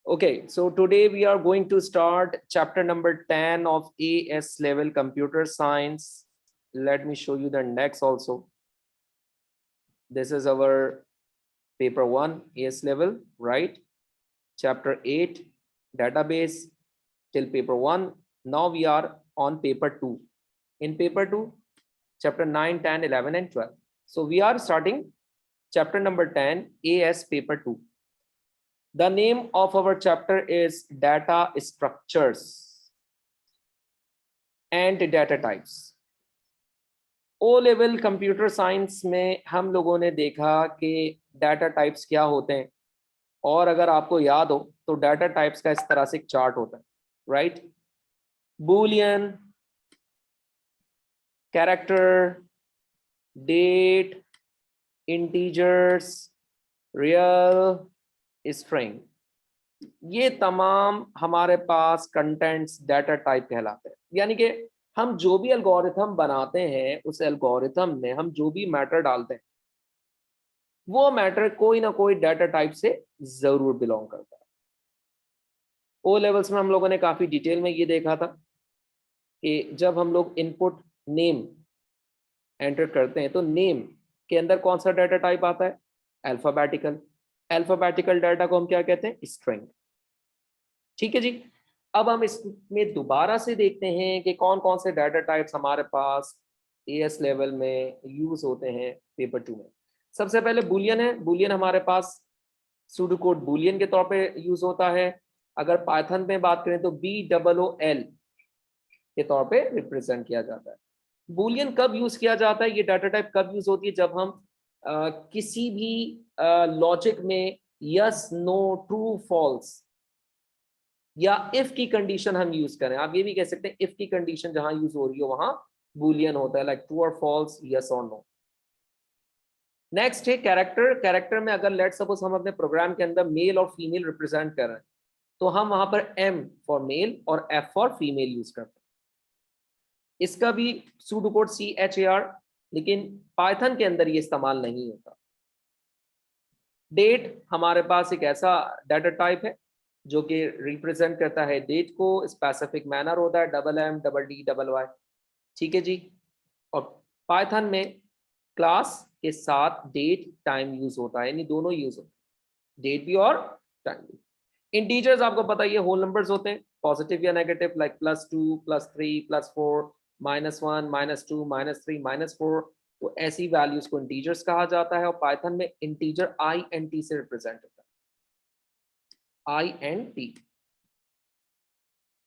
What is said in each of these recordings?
Okay, so today we are going to start chapter number 10 of AS level computer science. Let me show you the index also. This is our paper 1 AS level, right? Chapter 8 database till paper 1. Now we are on paper 2. In paper 2, chapter 9, 10, 11 and 12. So we are starting chapter number 10 AS paper 2. The name of our chapter is data structures and data types. O level computer science में हम लोगों ने देखा कि data types क्या होते हैं, और अगर आपको याद हो तो डाटा टाइप्स का इस तरह से एक चार्ट होता है, right? Boolean, character, date, integers, real, string, ये तमाम हमारे पास कंटेंट्स डाटा टाइप कहलाते हैं। यानी कि हम जो भी एल्गोरिथम बनाते हैं उस एल्गोरिथम में हम जो भी मैटर डालते हैं वो मैटर कोई ना कोई डाटा टाइप से जरूर बिलोंग करता है। ओ लेवल्स में हम लोगों ने काफी डिटेल में ये देखा था कि जब हम लोग इनपुट नेम एंटर करते हैं तो नेम के अंदर कौन सा डाटा टाइप आता है? अल्फाबेटिकल। अल्फाबेटिकल डाटा को हम क्या कहते हैं? स्ट्रिंग। ठीक है जी। अब हम इसमें दोबारा से देखते हैं कि कौन कौन से डाटा टाइप्स हमारे पास एएस लेवल में यूज होते हैं पेपर 2 में। सबसे पहले बूलियन है। बूलियन हमारे पास सूडो कोड बूलियन के तौर पे यूज होता है। अगर पाइथन में बात करें तो BOOL के तौर पे रिप्रेजेंट किया जाता है। बूलियन कब यूज किया जाता है, ये डाटा टाइप कब यूज होती है? जब हम किसी भी लॉजिक में यस, नो, ट्रू, फॉल्स या इफ की कंडीशन हम यूज करें। आप ये भी कह सकते हैं इफ की कंडीशन जहां यूज हो रही हो वहां बूलियन होता है, लाइक ट्रू और फॉल्स, यस और नो। नेक्स्ट है कैरेक्टर। कैरेक्टर में अगर लेट सपोज हम अपने प्रोग्राम के अंदर मेल और फीमेल रिप्रेजेंट कर रहे हैं तो हम वहां पर M फॉर मेल और F फॉर फीमेल यूज करते हैं। इसका भी सूडो कोड CHAR, लेकिन पाइथन के अंदर ये इस्तेमाल नहीं होता। डेट हमारे पास एक ऐसा डाटा टाइप है जो कि रिप्रेजेंट करता है डेट को, स्पेसिफिक मैनर होता है, DDD, ठीक है जी। और पाइथन में क्लास के साथ डेट टाइम यूज होता है, यानी दोनों यूज होते हैं, डेट भी और टाइम भी। इंटीजर्स आपको पता ही है होल नंबर्स होते हैं, पॉजिटिव या नेगेटिव, लाइक +2, +3, +4, -1, -2, -3, -4। तो ऐसी वैल्यूज को इंटीजर्स कहा जाता है और पाइथन में इंटीजर INT से रिप्रेजेंट होता है, INT।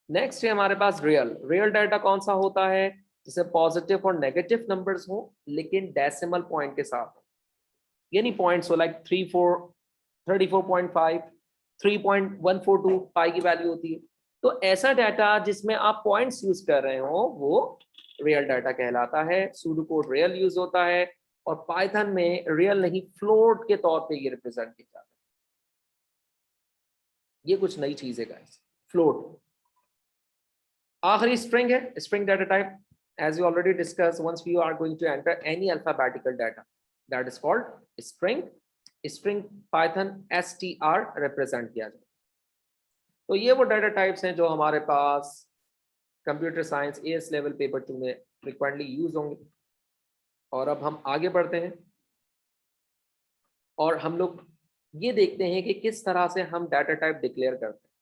नेक्स्ट है हमारे पास रियल। रियल डाटा कौन सा होता है? जिसे पॉजिटिव और नेगेटिव नंबर्स हो लेकिन डेसिमल पॉइंट के साथ हो, यानी पॉइंट्स हो, लाइक 34.5, 3.142 पाई की वैल्यू होती है। तो ऐसा डाटा जिसमें आप पॉइंट्स यूज कर रहे हो वो रियल डाटा कहलाता है। सूडो कोड रियल यूज होता है और पाइथन में रियल नहीं, फ्लोट के तौर पे ये रिप्रेजेंट किया जाता है। ये कुछ नई चीज है गाइस, फ्लोट। आखिरी स्ट्रिंग है, string data type. as we already discussed, once we are going to enter any alphabetical data, that is called string। string python str represent किया जाए। तो ये वो डाटा टाइप्स हैं जो हमारे पास computer science AS level paper 2 में फ्रिक्वेंटली यूज होंगे। और अब हम आगे बढ़ते हैं और हम लोग ये देखते हैं कि किस तरह से हम डाटा टाइप डिक्लेयर करते हैं।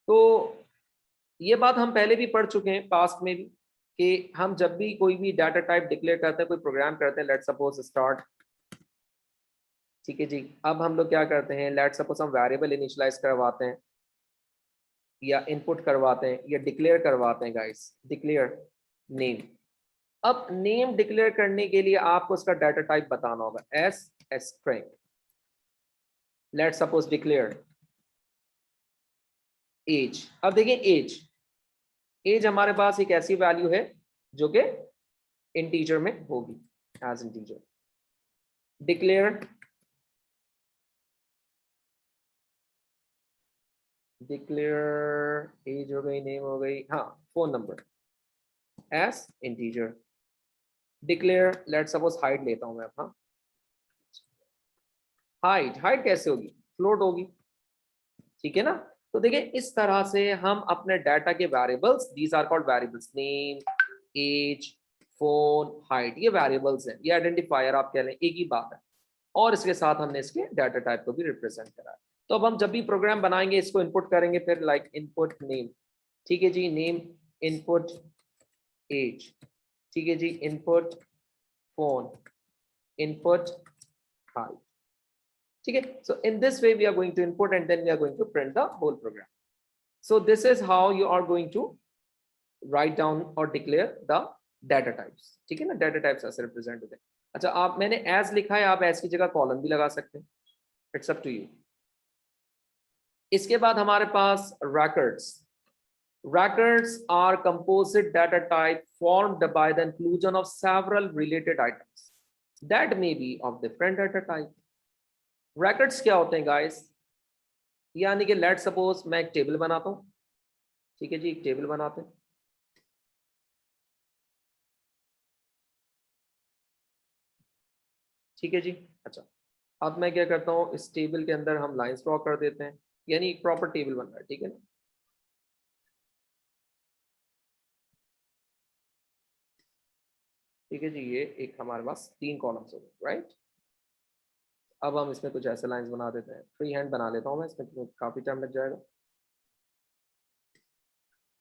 तो ये बात हम पहले भी पढ़ चुके हैं पास्ट में भी, कि हम जब भी कोई भी डाटा टाइप डिक्लेयर करते हैं, कोई प्रोग्राम करते हैं, लेट सपोज स्टार्ट, ठीक है जी। अब हम लोग क्या करते हैं, लेट सपोज हम वेरिएबल इनिशियलाइज करवाते हैं या इनपुट करवाते हैं या डिक्लेयर करवाते हैं गाइस, डिक्लेयर नेम। अब नेम डिक्लेयर करने के लिए आपको उसका डाटा टाइप बताना होगा, as string. Let suppose declare age. अब देखिए एज, एज हमारे पास एक ऐसी वैल्यू है जो कि इंटीजर में होगी, age integer. Declare declare age हो गई, नेम हो गई, हाँ, phone number age integer. Declare let suppose height लेता हूं मैं, हाँ, हाइट। हाइट कैसे होगी? फ्लोट होगी। ठीक है ना। तो देखिए इस तरह से हम अपने डाटा के variables, these are called variables, name, age, phone, height, ये वेरिएबल्स हैं, ये आइडेंटिफायर आप कह लें, एक ही बात है। और इसके साथ हमने इसके डाटा टाइप को भी रिप्रेजेंट करा है। तो अब हम जब भी प्रोग्राम बनाएंगे इसको इनपुट करेंगे, फिर लाइक इनपुट नेम, ठीक है जी, नेम, इनपुट एज, ठीक है जी, इनपुट फोन, इनपुट हाइट, ठीक है। So in this way we are going to input and then we are going to print the whole program. So this is how you are going to write down और declare the data types, ठीक है ना। Data types ऐसे represent होते हैं। अच्छा, आप, मैंने एज लिखा है, आप एज की जगह कॉलम भी लगा सकते हैं, इट्स अप टू यू। इसके बाद हमारे पास records. Records are composite data type formed by the inclusion of several related items that may be of different data type. Records क्या होते हैं guys? यानी कि लेट सपोज मैं एक टेबल बनाता हूं, ठीक है जी, एक टेबल बनाते हैं, ठीक है जी। अच्छा, अब मैं क्या करता हूं, इस टेबल के अंदर हम लाइंस ड्रॉ कर देते हैं, यानी एक प्रॉपर टेबल बन रहा है, ठीक है ना। ठीक है जी, ये एक हमारे पास 3 कॉलम्स हो गए, राइट। अब हम इसमें कुछ ऐसे लाइंस बना देते हैं, फ्री हैंड बना लेता हूं मैं, इसमें तो काफी टाइम लग जाएगा।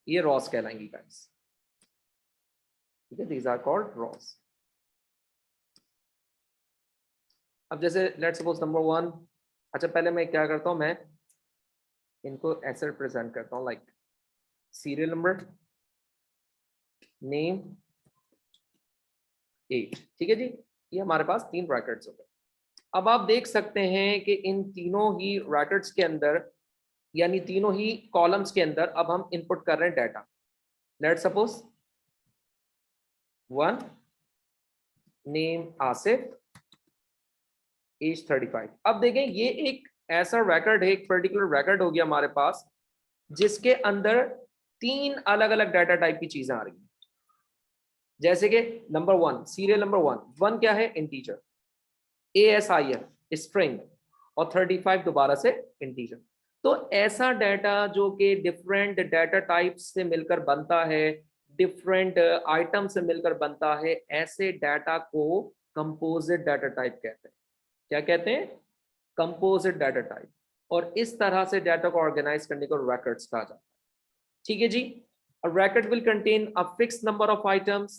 ये रॉस कहलाएंगी गाइस, ठीक है, दीज आर कॉल्ड रॉस। अब जैसे लेट्स सपोज नंबर 1, अच्छा पहले मैं क्या करता हूं, मैं इनको ऐसे रिप्रेजेंट करता हूं, like serial number, name, age, ठीक है जी। ये हमारे पास 3 ब्रैकेट्स हो गए। अब आप देख सकते हैं कि इन तीनों ही ब्रैकेट्स के अंदर, यानी तीनों ही कॉलम्स के अंदर अब हम इनपुट कर रहे हैं data. Let suppose 1, name Asif, age 35। अब देखें ये एक ऐसा रिकॉर्ड है, एक पर्टिकुलर रिकॉर्ड हो गया हमारे पास, जिसके अंदर 3 अलग अलग डाटा टाइप की चीजें आ रही हैं। जैसे कि नंबर 1, सीरियल नंबर 1 क्या है, इंटीजर, ASIF स्ट्रिंग, और 35 दोबारा से इंटीजर। तो ऐसा डाटा जो कि डिफरेंट डाटा टाइप्स से मिलकर बनता है, डिफरेंट आइटम से मिलकर बनता है, ऐसे डाटा को कंपोजिट डाटा टाइप कहते हैं। क्या कहते हैं, कंपोजिट डाटा टाइप। और इस तरह से डाटा को ऑर्गेनाइज करने को रिकॉर्ड्स कहा जाता है, ठीक है जी। A record will contain a fixed number of items.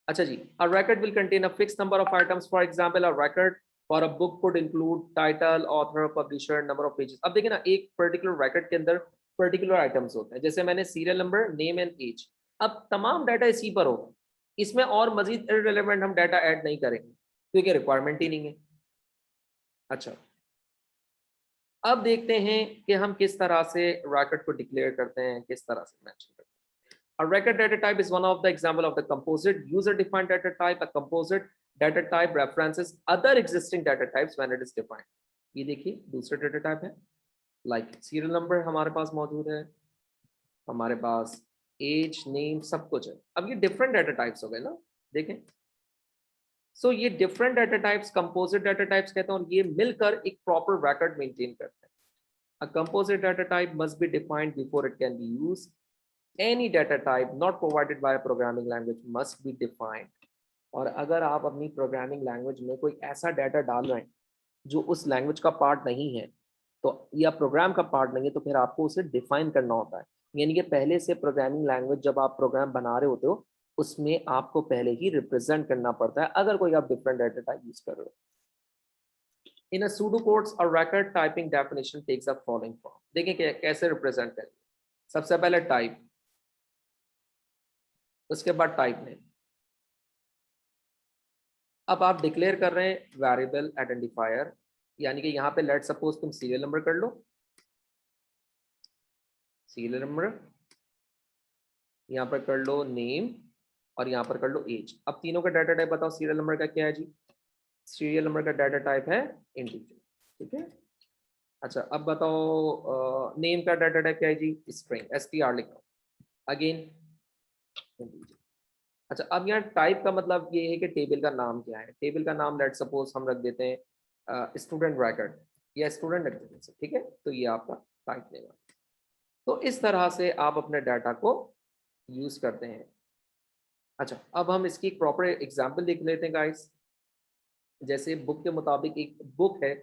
अच्छा जी, a record will contain a fixed number of items. For example, a record for a book could include title, author, publisher, number of pages. अब देखिए ना, एक particular record के अंदर particular items होते हैं, जैसे मैंने serial number, name and age. अब तमाम डाटा इसी पर होगा, इसमें और मजीद इररिलेवेंट हम डाटा ऐड नहीं करेंगे क्योंकि रिक्वायरमेंट ही नहीं है। अच्छा, अब देखते हैं कि हम किस तरह से record को डिक्लेयर करते हैं, किस तरह से मेंशन करते हैं। A record data type is one of the example of the composite user-defined data type. A composite data type references other existing data types when it is defined. ये देखिए दूसरा data type है, like serial number हमारे पास मौजूद है, हमारे पास age, name सब कुछ है। अब ये different data types हो गए ना, देखें। So ये different data types composite data types कहते हैं, और ये मिलकर एक proper record maintain करते हैं। A composite data type must be defined before it can be used. Any data type not provided by a programming language must be defined. और अगर आप अपनी प्रोग्रामिंग लैंग्वेज में कोई ऐसा डाटा डाल रहे हैं जो उस लैंग्वेज का पार्ट नहीं है, तो या प्रोग्राम का पार्ट नहीं है, तो फिर आपको उसे डिफाइन करना होता है। यानी कि पहले से प्रोग्रामिंग लैंग्वेज जब आप प्रोग्राम बना रहे होते हो, उसमें आपको पहले ही रिप्रेजेंट करना पड़ता है अगर कोई आप डिफरेंट डाटा टाइप यूज कर रहे हो। इन अ pseudocodes a record typing definition takes the following form. देखिए कैसे रिप्रेजेंट करेंगे। सबसे पहले टाइप, उसके बाद टाइप नेम। अब आप डिक्लेयर कर रहे हैं वेरिएबल आइडेंटिफायर, यानी कि यहाँ पे लेट सपोज तुम सीरियल नंबर कर लो, सीरियल नंबर, यहाँ पर कर लो नेम, और यहाँ पर कर लो एज। अब तीनों का डाटा टाइप बताओ, सीरियल नंबर का क्या है जी, सीरियल नंबर का डाटा टाइप है इंटीजर, ठीक है। अच्छा, अब बताओ नेम का डाटा टाइप क्या है जी, स्ट्रिंग, STR लिखो, अगेन इंटीजर। अच्छा, अब यहाँ टाइप का मतलब ये है कि टेबल का नाम क्या है। टेबल का नाम लेट सपोज हम रख देते हैं स्टूडेंट रिकॉर्ड, या स्टूडेंट एग्जीक्यूटिव, ठीक है, तो ये आपका टाइप नेम। तो इस तरह से आप अपने डाटा को यूज करते हैं। अच्छा, अब हम इसकी एक प्रॉपर एग्जांपल देख लेते हैं गाइस। जैसे बुक के मुताबिक एक बुक है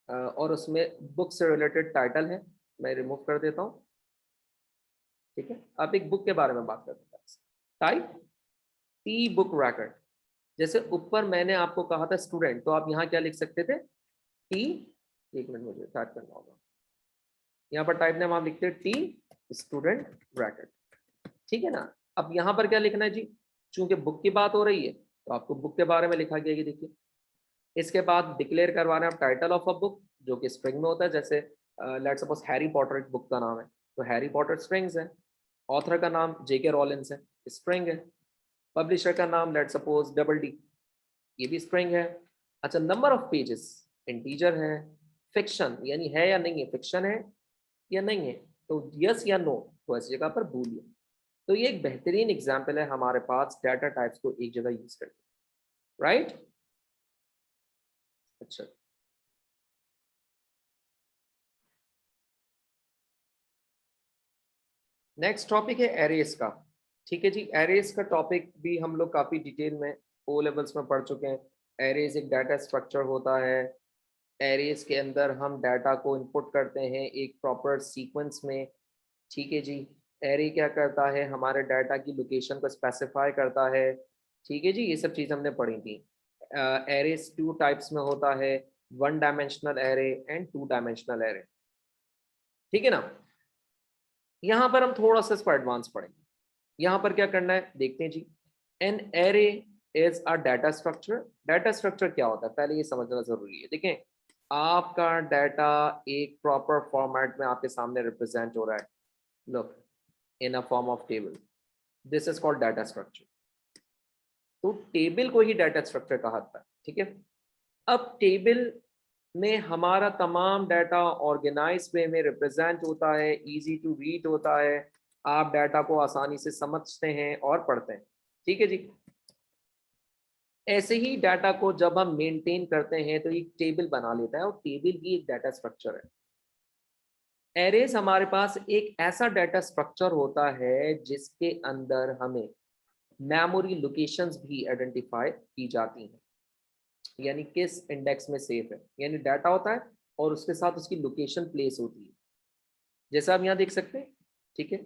और उसमें बुक से रिलेटेड टाइटल है, मैं रिमूव कर देता हूँ, ठीक है। अब एक बुक के बारे में बात करते हैं। Type T book racket. जैसे ऊपर मैंने आपको कहा था स्टूडेंट, तो आप यहाँ क्या लिख सकते थे, टी, एक मिनट मुझे टाइप करना होगा, यहाँ पर टाइप नेम आप लिखते हैं टी स्टूडेंट ब्रैकेट, ठीक है ना। अब यहाँ पर क्या लिखना है जी, चूंकि बुक की बात हो रही है तो आपको बुक के बारे में लिखा गया, ये देखिए। इसके बाद डिक्लेयर करवाना है टाइटल ऑफ अ बुक, जो कि स्ट्रिंग में होता है। जैसे लेट्स सपोज हैरी पॉटर एक बुक का नाम है, तो हैरी पॉटर स्ट्रिंग्स है। ऑथर का नाम जेके रॉलिंस है, स्ट्रिंग है। पब्लिशर का नाम लेट्स सपोज डबल डी, ये भी स्ट्रिंग है। अच्छा, नंबर ऑफ पेजेस इंटीजर है। फिक्शन यानी है या नहीं है, फिक्शन है या नहीं है, तो यस या नो, तो ऐसी जगह पर बूलियन। तो ये एक बेहतरीन एग्जाम्पल है हमारे पास डाटा टाइप्स को एक जगह यूज करके, राइट। अच्छा, नेक्स्ट टॉपिक है एरेस का, ठीक है जी। एरेस का टॉपिक भी हम लोग काफ़ी डिटेल में ओ लेवल्स में पढ़ चुके हैं। एरेस एक डाटा स्ट्रक्चर होता है। एरेस के अंदर हम डाटा को इनपुट करते हैं एक प्रॉपर सीक्वेंस में, ठीक है जी। एरे क्या करता है, हमारे डाटा की लोकेशन को स्पेसिफाई करता है, ठीक है जी। ये सब चीज़ हमने पढ़ी थी। एरेस टू टाइप्स में होता है, one dimensional array and to dimensional array, ठीक है ना। यहाँ पर हम थोड़ा सा इस पर एडवांस पढ़ेंगे। यहाँ पर क्या करना है देखते हैं जी। An array is a data structure. Data structure क्या होता है पहले ये समझना जरूरी है। देखें, आपका डाटा एक प्रॉपर फॉर्मेट में आपके सामने रिप्रेजेंट हो रहा है, look, in a form of table, this is called data structure. तो टेबल को ही डाटा स्ट्रक्चर कहा जाता है, ठीक है। अब टेबल में हमारा तमाम डाटा ऑर्गेनाइज वे में रिप्रेजेंट होता है, इजी टू रीड होता है, आप डाटा को आसानी से समझते हैं और पढ़ते हैं, ठीक है जी। ऐसे ही डाटा को जब हम मेंटेन करते हैं तो एक टेबल बना लेता है, और टेबल ही एक डाटा स्ट्रक्चर है। एरेज हमारे पास एक ऐसा डाटा स्ट्रक्चर होता है जिसके अंदर हमें मेमोरी लोकेशंस भी आइडेंटिफाई की जाती हैं, यानी किस इंडेक्स में सेफ है, यानी डाटा होता है और उसके साथ उसकी लोकेशन प्लेस होती है। जैसा आप यहाँ देख सकते हैं, ठीक है।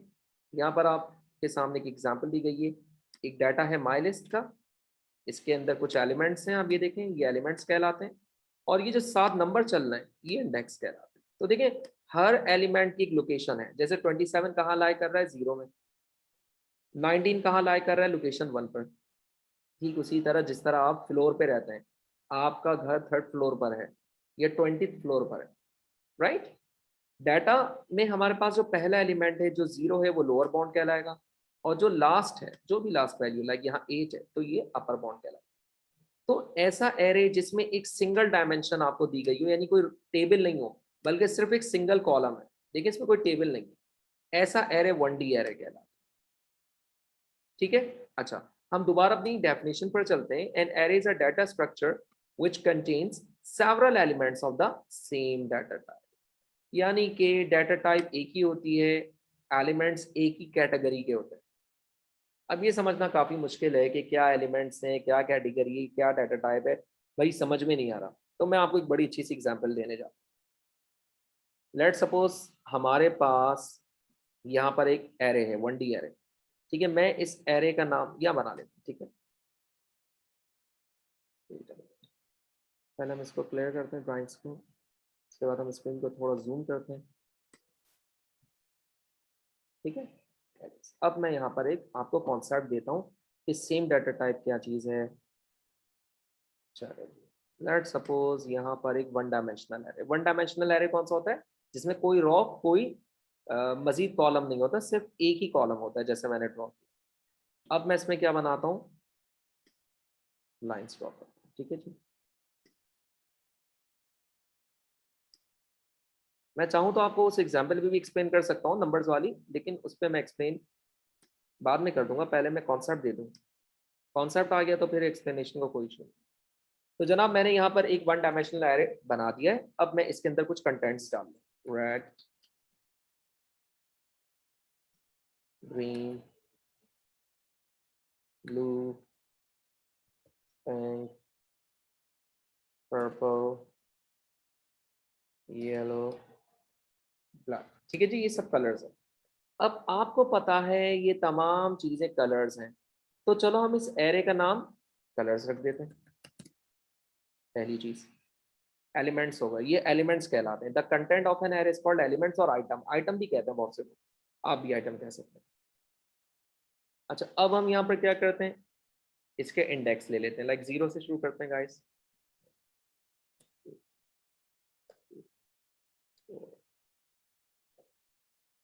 यहाँ पर आपके सामने एक एग्जांपल दी गई है, एक डाटा है माई लिस्ट का, इसके अंदर कुछ एलिमेंट्स हैं, आप ये देखें, ये एलिमेंट्स कहलाते हैं, और ये जो 7 नंबर चल रहे हैं ये इंडेक्स कहलाते हैं। तो देखें, हर एलिमेंट की एक लोकेशन है। जैसे 27 कहाँ लाई कर रहा है, 0 में। 19 कहाँ लाई कर रहा है, लोकेशन 1 पर। ठीक उसी तरह जिस तरह आप फ्लोर पे रहते हैं, आपका घर 3rd फ्लोर पर है या 20th फ्लोर पर है, राइट। डाटा में हमारे पास जो पहला एलिमेंट है जो 0 है वो लोअर बाउंड कहलाएगा, और जो लास्ट है, जो भी लास्ट वैल्यू लाइक यहाँ 8 है, तो ये अपर बाउंड कहलाएगा। तो ऐसा एरे जिसमें एक सिंगल डायमेंशन आपको दी गई हो, यानी कोई टेबल नहीं हो, बल्कि सिर्फ एक सिंगल कॉलम है, देखिए इसमें कोई टेबल नहीं है, ऐसा एरे 1D एरे कहलाता है, ठीक है। अच्छा, हम दोबारा अपनी डेफिनेशन पर चलते हैं। N array is a data structure which contains several elements of the same data type, यानी कि डाटा टाइप एक ही होती है, एलिमेंट्स एक ही कैटेगरी के होते हैं। अब ये समझना काफ़ी मुश्किल है कि क्या एलिमेंट्स हैं, क्या कैटेगरी, क्या डाटा टाइप है, भाई समझ में नहीं आ रहा। तो मैं आपको एक बड़ी अच्छी सी एग्जांपल देने जा रहा हूँ। लेट सपोज हमारे पास यहाँ पर एक एरे है, 1D एरे, ठीक है। मैं इस एरे का नाम यह बना लेता हूँ, ठीक है। पहले हम इसको क्लियर करते हैं ड्राइंग्स को, उसके बाद हम स्क्रीन को थोड़ा जूम करते हैं, ठीक है। अब मैं यहाँ पर एक आपको कॉन्सेप्ट देता हूँ कि सेम डाटा टाइप क्या चीज़ है। चलो, लेट सपोज यहाँ पर एक one dimensional array. One dimensional array कौन सा होता है, जिसमें कोई रो, कोई मजीद कॉलम नहीं होता, सिर्फ एक ही कॉलम होता है, जैसे मैंने ड्रॉ किया। अब मैं इसमें क्या बनाता हूँ, लाइन्स ड्रॉ करता हूँ, ठीक है जी। मैं चाहूँ तो आपको उस एग्जाम्पल भी एक्सप्लेन कर सकता हूँ नंबर्स वाली, लेकिन उस पर मैं एक्सप्लेन बाद में कर दूंगा, पहले मैं कॉन्सेप्ट दे दूँ। कॉन्सेप्ट आ गया तो फिर एक्सप्लेनेशन को कोई इशू नहीं। तो जनाब मैंने यहाँ पर एक वन डायमेंशनल एरे बना दिया है। अब मैं इसके अंदर कुछ कंटेंट्स डाल दूँ, red, green, blue, pink, purple, yellow, black. ठीक है जी, ये सब कलर्स हैं। अब आपको पता है ये तमाम चीजें कलर्स हैं, तो चलो हम इस एरे का नाम कलर्स रख देते हैं। पहली चीज एलिमेंट्स होगा, ये एलिमेंट्स कहलाते हैं। The content of N array is called elements, और आइटम, आइटम भी कहते हैं बहुत से लोग, आप भी आइटम कह सकते हैं। अच्छा, अब हम यहाँ पर क्या करते हैं, इसके इंडेक्स ले लेते हैं, लाइक 0 से शुरू करते हैं गाइस।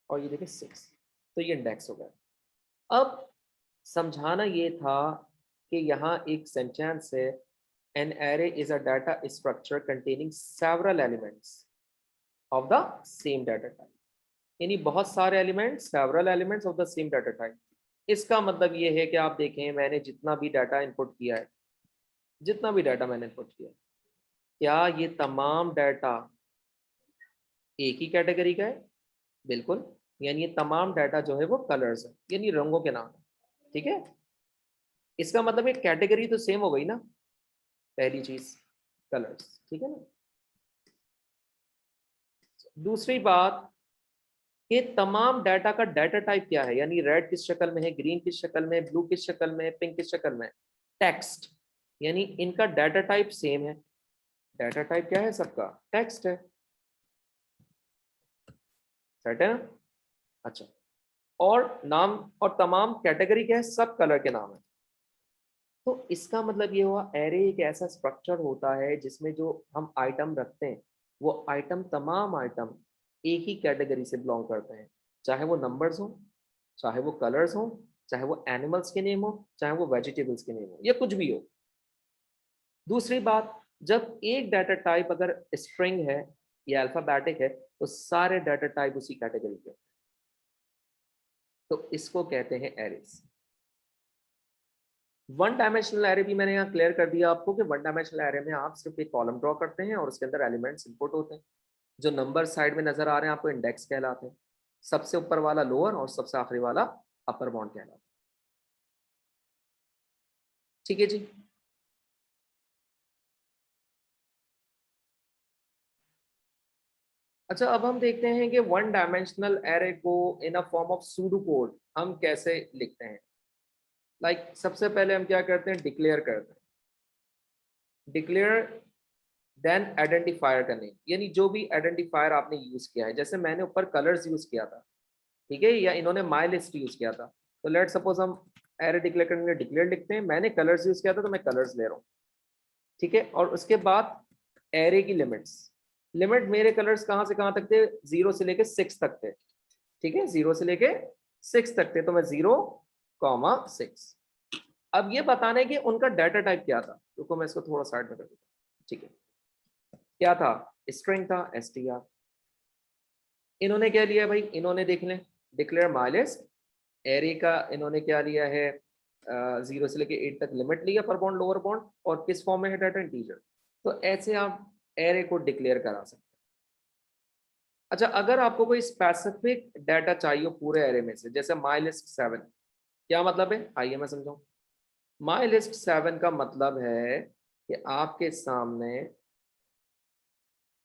और ये देखिए 6, तो ये इंडेक्स हो गया। अब समझाना ये था कि यहाँ एक सेंटेंस है, N array is a data structure containing several elements of the same data type, यानी बहुत सारे elements, several elements of the same data type. इसका मतलब ये है कि आप देखें मैंने जितना भी डाटा इनपुट किया है, जितना भी डाटा मैंने इनपुट किया है, क्या ये तमाम डाटा एक ही कैटेगरी का है? बिल्कुल, यानी ये तमाम डाटा जो है वो कलर्स है, यानी रंगों के नाम है। ठीक है, इसका मतलब एक कैटेगरी तो सेम हो गई ना, पहली चीज कलर्स। ठीक है ना। दूसरी बात, ये तमाम डाटा का डाटा टाइप क्या है, यानी रेड किस शक्ल में है, ग्रीन किस शक्ल में है, ब्लू किस शक्ल में है, पिंक किस शक्ल में है? टेक्स्ट, यानी इनका डाटा टाइप सेम है। डाटा टाइप क्या है सबका? टेक्स्ट है। सेट है ना। अच्छा, और नाम, और तमाम कैटेगरी क्या है? सब कलर के नाम है। तो इसका मतलब ये हुआ एरे एक ऐसा स्ट्रक्चर होता है जिसमें जो हम आइटम रखते हैं, वो आइटम, तमाम आइटम एक ही कैटेगरी से बिलोंग करते हैं, चाहे वो नंबर्स हो, चाहे वो कलर्स हो, चाहे वो एनिमल्स के नेम हो, चाहे वो वेजिटेबल्स के नेम हो, या कुछ भी हो। दूसरी बात, जब एक डाटा टाइप अगर स्ट्रिंग है या अल्फाबेटिक है, तो सारे डाटा टाइप उसी कैटेगरी के, तो इसको कहते हैं एरेज। वन डायमेंशनल एरे भी मैंने यहाँ क्लियर कर दिया आपको कि वन डायमेंशनल एरे में आप सिर्फ एक कॉलम ड्रॉ करते हैं और उसके अंदर एलिमेंट्स इनपुट होते हैं। जो नंबर साइड में नजर आ रहे हैं आपको इंडेक्स कहलाते हैं, सबसे ऊपर वाला लोअर और सबसे आखिरी वाला अपर बाउंड कहलाता है। ठीक है जी। अच्छा, अब हम देखते हैं कि वन डायमेंशनल एरे को in a form of pseudo code हम कैसे लिखते हैं। लाइक सबसे पहले हम क्या करते हैं, डिक्लेयर करते हैं। डिक्लेयर देन आइडेंटिफायर का नेम, यानी जो भी आइडेंटिफायर आपने यूज किया है, जैसे मैंने ऊपर कलर्स यूज किया था, ठीक है, या इन्होंने माई लिस्ट यूज किया था, तो लेट सपोज हम एरे डिक्लेयर करने डिक्लेयर लिखते हैं, मैंने कलर्स यूज किया था तो मैं कलर्स ले रहा हूँ। ठीक है, और उसके बाद एरे की लिमिट्स, लिमिट मेरे कलर्स कहाँ से कहाँ तक थे, 0 से लेके 6 तक थे। ठीक है, 0 से लेके 6 तक थे, तो मैं 0,6। अब ये बताने कि उनका डाटा टाइप क्या था, रुको मैं इसको थोड़ा साइड में कर देता हूँ। ठीक है, क्या था? स्ट्रिंग था, str। इन्होंने क्या लिया भाई, इन्होंने देख लें, डिक्लेयर माई लिस्ट, एरे का इन्होंने क्या लिया है, 0 से लेके 8 तक लिमिट लिया, अपर बाउंड लोअर बाउंड, और किस फॉर्म में है, डाटा इंटीजर। तो ऐसे आप एरे को डिक्लेयर करा सकते हैं। अच्छा, अगर आपको कोई स्पेसिफिक डाटा चाहिए पूरे एरे में से, जैसे माई लिस्ट 7, क्या मतलब है, आइए मैं समझाऊं। माई लिस्ट 7 का मतलब है कि आपके सामने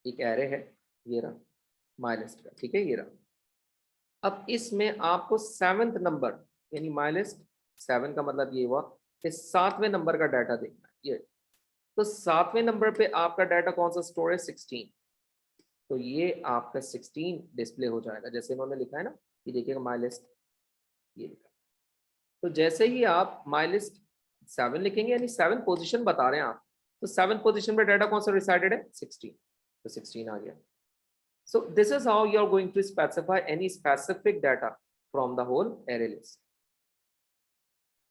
एक एरे है, ये रहा माई लिस्ट का, ठीक है, ये रहा। अब इसमें आपको 7th नंबर, यानी माई लिस्ट 7 का मतलब ये हुआ कि 7वें नंबर का डाटा देखना है ये। तो 7वें नंबर पे आपका डाटा कौन सा स्टोर है, 16। तो ये आपका 16 डिस्प्ले हो जाएगा, जैसे इन्होंने लिखा है ना, ये देखिएगा माई लिस्ट, ये लिखा। तो जैसे ही आप माई लिस्ट 7 लिखेंगे, यानी 7 पोजीशन बता रहे हैं आप, तो 7 पोजीशन पे डाटा कौन सा रिसाइडेड है, 16, तो 16 आ गया। So this is how you are going to specify any specific data from the whole array list.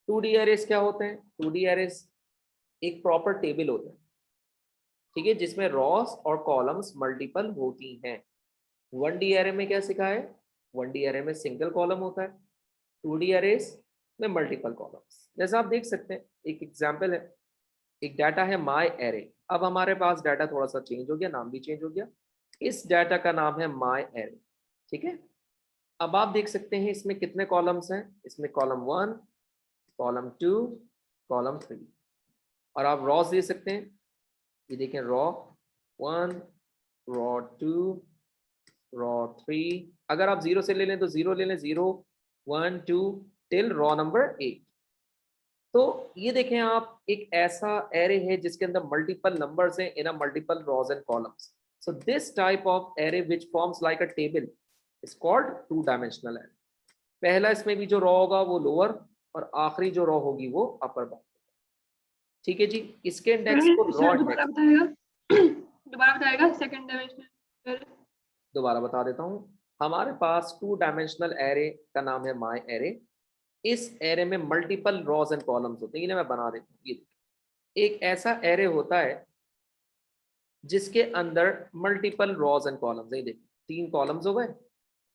2D arrays क्या होते हैं? 2D arrays एक प्रॉपर टेबल होता है, ठीक है, जिसमें रॉस और कॉलम्स मल्टीपल होती हैं। 1D array में क्या सिखा है, 1D array में सिंगल कॉलम होता है, 2D arrays में मल्टीपल कॉलम्स। जैसा आप देख सकते हैं, एक एग्जाम्पल है, एक डाटा है माई एरे। अब हमारे पास डाटा थोड़ा सा चेंज हो गया, नाम भी चेंज हो गया। इस डाटा का नाम है माई एरे, ठीक है। अब आप देख सकते हैं इसमें कितने कॉलम्स हैं, इसमें कॉलम 1, कॉलम 2, कॉलम 3, और आप रॉस दे सकते हैं। ये देखें, रॉ 1, रॉ 2, रॉ 3। अगर आप 0 से ले लें तो 0 ले लें, 0 1 2 टिल रॉ नंबर 8। तो ये देखें आप, एक ऐसा एरे है जिसके अंदर मल्टीपल नंबर्स हैं in a multiple rows and columns. So this type of array which forms like a table is called two dimensional array. पहला इसमें भी जो रॉ होगा वो लोअर, और आखिरी जो रॉ होगी वो अपर बाउंड। ठीक है जी, इसके इंडेक्स को रॉ दोबारा इंडेक्स। बताएगा दोबारा बताएगा सेकंड डायमेंशनल। दोबारा बता देता हूँ। हमारे पास टू डायमेंशनल एरे का नाम है माई एरे। इस एरे में मल्टीपल रॉज एंड कॉलम्स होते हैं। इन्हें मैं बना देता हूँ। ये एक ऐसा एरे होता है जिसके अंदर मल्टीपल रॉज एंड कॉलम्स है। देखिए 3 कॉलम्स हो गए,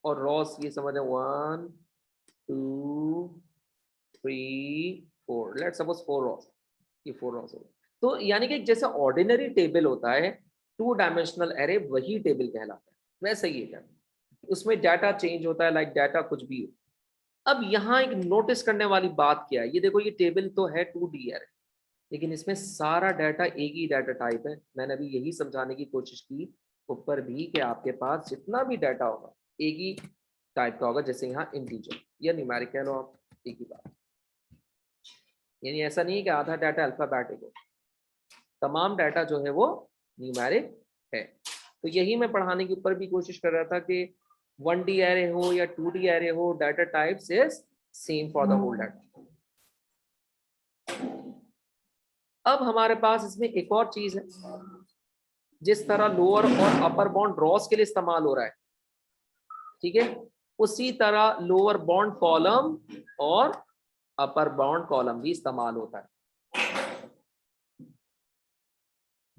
और रॉज ये समझ 1 2 3 4, लेट्स सपोज 4 रॉज। ये 4 रॉज हो गए। तो यानी कि जैसे ऑर्डिनरी टेबल होता है, टू डायमेंशनल एरे वही टेबल कहलाता है। वैसे ही है, उसमें डाटा चेंज होता है, लाइक डाटा कुछ भी हो। अब यहाँ एक नोटिस करने वाली बात क्या है, ये देखो, ये टेबल तो है 2D एरे, लेकिन इसमें सारा डाटा एक ही डाटा टाइप है। मैंने अभी यही समझाने की कोशिश की ऊपर भी कि आपके पास जितना भी डाटा होगा एक ही टाइप का होगा। जैसे यहाँ इंटीजर या न्यूमेरिक कह लो आप, एक ही बात। यानी ऐसा नहीं है कि आधा डाटा अल्फाबेटिक हो, तमाम डाटा जो है वो न्यूमेरिक है। तो यही मैं पढ़ाने के ऊपर भी कोशिश कर रहा था कि 1D एरे हो या 2D एरे हो, data types is same for the whole data. अब हमारे पास इसमें एक और चीज है, जिस तरह लोअर और अपर बाउंड रॉस के लिए इस्तेमाल हो रहा है, ठीक है, उसी तरह लोअर बाउंड कॉलम और अपर बाउंड कॉलम भी इस्तेमाल होता है।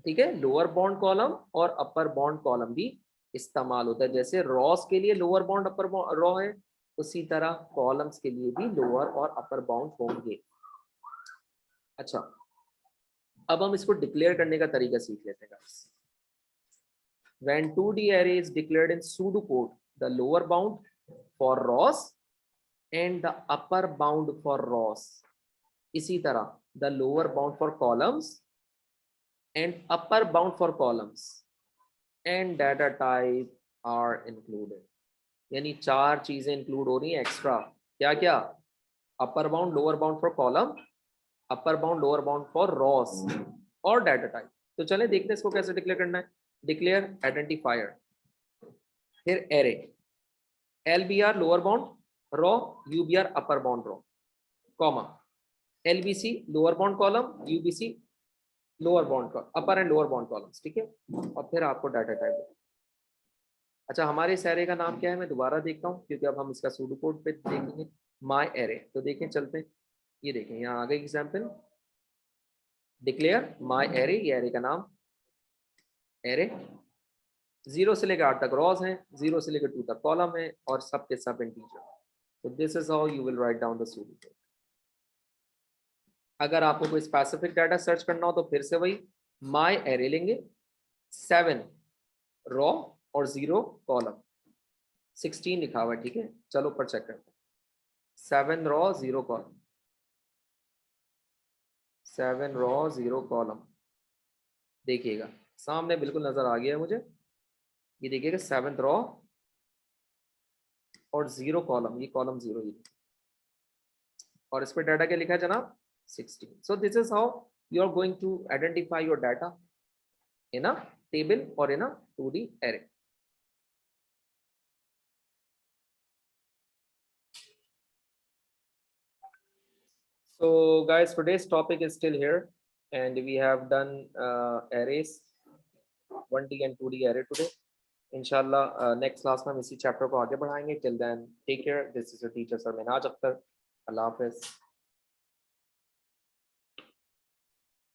ठीक है, लोअर बाउंड कॉलम और अपर बाउंड कॉलम भी इस्तेमाल होता है। जैसे रॉस के लिए लोअर बाउंड अपर रॉ है, उसी तरह कॉलम्स के लिए भी लोअर और अपर बाउंड होंगे। अच्छा, अब हम इसको डिक्लेयर करने का तरीका सीख लेते हैं guys. When 2D array is declared in pseudocode, the lower bound for rows and the upper bound for rows. इसी तरह the lower bound for columns and upper bound for columns and data type are included. यानी 4 चीजें include हो रही हैं extra. क्या क्या? Upper bound lower bound for column, upper bound lower bound for Ross, और डाटा टाइप। तो चले देखते हैं इसको कैसे डिक्लेयर करना है। डिक्लेयर आइडेंटिफायर, फिर array, LBR lower bound raw, UBR upper bound raw, comma, LBC lower bound column, UBC lower bound upper and lower bound columns. ठीक है, और फिर आपको डाटा टाइप। अच्छा, हमारे इस एरे का नाम क्या है, मैं दोबारा देखता हूँ क्योंकि अब हम इसका सूडो कोड पे देखेंगे। माई एरे, तो देखें चलते हैं। ये देखें, यहाँ आ गई एग्जाम्पल। डिक्लेयर माई एरे, ये एरे का नाम एरे। 0 से लेकर 8 तक रॉज हैं, 0 से लेकर 2 तक कॉलम है, और सब के सब इंटीजर। तो this is how you will write down the pseudo code. अगर आपको कोई स्पेसिफिक डाटा सर्च करना हो तो फिर से वही माई एरे लेंगे, 7 रॉ और 0 कॉलम, 16 लिखा हुआ है। ठीक है, चलो ऊपर चेक करते हैं। 7 रॉ 0 कॉलम, 7 रॉ 0 कॉलम। देखिएगा सामने बिल्कुल नजर आ गया है मुझे। ये देखिएगा 7 रॉ और 0 कॉलम, ये कॉलम 0 ही, और इस पर डाटा क्या लिखा है जनाब, 16। So this is how you are going to identify your data in a table और in a 2D array. So guys, today's topic is still here, and we have done arrays, 1D and 2D array today. Inshallah, next class में हम इसी chapter को आगे बढ़ाएंगे. Till then, take care. This is your teacher Sir Minhaj Akhtar. Allah Hafiz.